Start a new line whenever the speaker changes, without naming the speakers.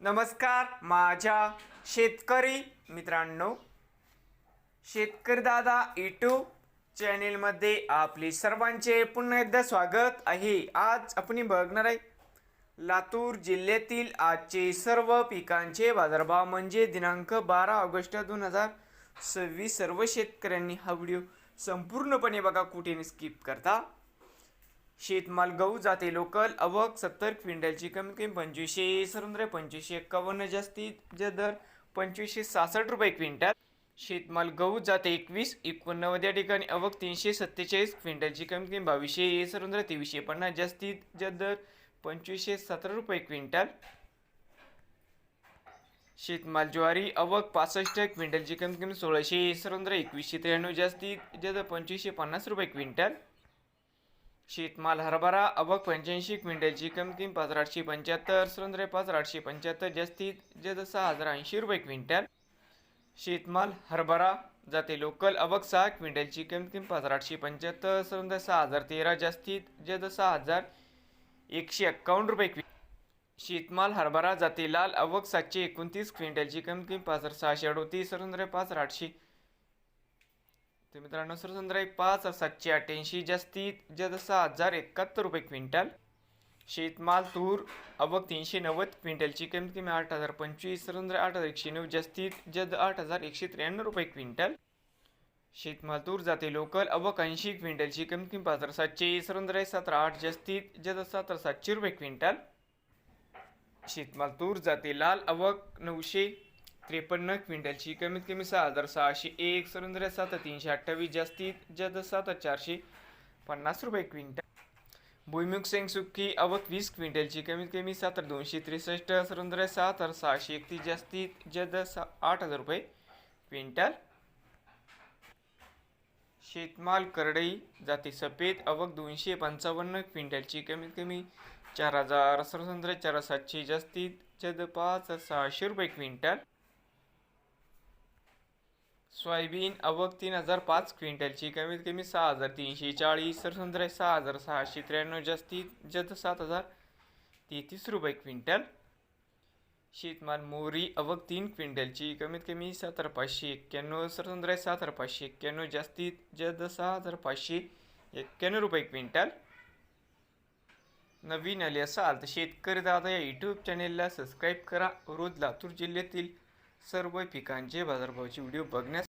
नमस्कार माझ्या शेतकरी मित्रांनो, शेतकरी दादा यूट्यूब चॅनेलमध्ये आपले सर्वांचे पुन्हा एकदा स्वागत आहे। आज आपण बघणार आहे लातूर जिल्ह्यातील आजचे सर्व पिकांचे बाजारभाव म्हणजे दिनांक 12 ऑगस्ट 2026। सर्व शेतकऱ्यांनी हा व्हिडिओ संपूर्णपणे बघा, कुठे स्किप करता। शेतमाल गहू जाते लोकल आवक 70 क्विंटलची कमीत कमी 2551 जास्तीत दर 2566 रुपये क्विंटल। शेतमाल गहू जाते 21 या ठिकाणी आवक 347 क्विंटलची कमीत कमी 2350 जास्तीत दर 2517 रुपये क्विंटल। शेतमाल ज्वारी आवक 65 क्विंटलची कमीत कमी 2193 जास्तीत दर 2550 रुपये क्विंटल। शेतमाल हरभरा आवक 85 क्विंटलची कमीत कमी 5875 जास्तीत दर 6080 रुपये क्विंटल। शेतमाल हरभरा जाते लोकल आवक 6 क्विंटलची कमीत कमी 5875 6013 जास्तीत दर 6151 रुपये क्विंटल। शेतमाल हरभरा जाते लाल आवक 729 क्विंटलची कमीत कमी 5638 5800 तर मित्रांनो 5788 जास्तीत दर 6071 रुपये क्विंटल। शेतमाल तूर आवक 390 क्विंटलची कमीत कमी 8025 8109 जास्तीत दर 8193 रुपये क्विंटल। शेतमाल तूर जाते लोकल आवक 80 क्विंटलची कमीत कमी 5778 जास्तीत दर 7700 रुपये क्विंटल। शेतमाल तूर जाते लाल आवक 953 क्विंटलची कमीत कमी 6601 7328 जास्तीत दर 7450 रुपये क्विंटल। भुईमुग शेंग सुक्की आवक 20 क्विंटलची कमीत कमी 7263 7631 जास्तीत दर 8000 रुपये क्विंटल। शेतमाल करडई जाते सफेद आवक 255 क्विंटलची कमीत कमी 4700 जास्तीत दर 5600 रुपये क्विंटल। सोयाबीन आवक 3005 क्विंटलची कमीत कमी 6340 6693 जास्तीत दर 7033 रुपये क्विंटल। शेतमाल मोहरी आवक 3 क्विंटलची कमीत कमी 7591 7591 जास्तीत दर 6591 रुपये क्विंटल। नवीन आले असाल तर शेतकरी दादा या यूट्यूब चॅनेलला सबस्क्राईब करा। रोज लातूर जिल्ह्यातील सर्व पिकांचे बाजारभावाचे व्हिडिओ बघण्यास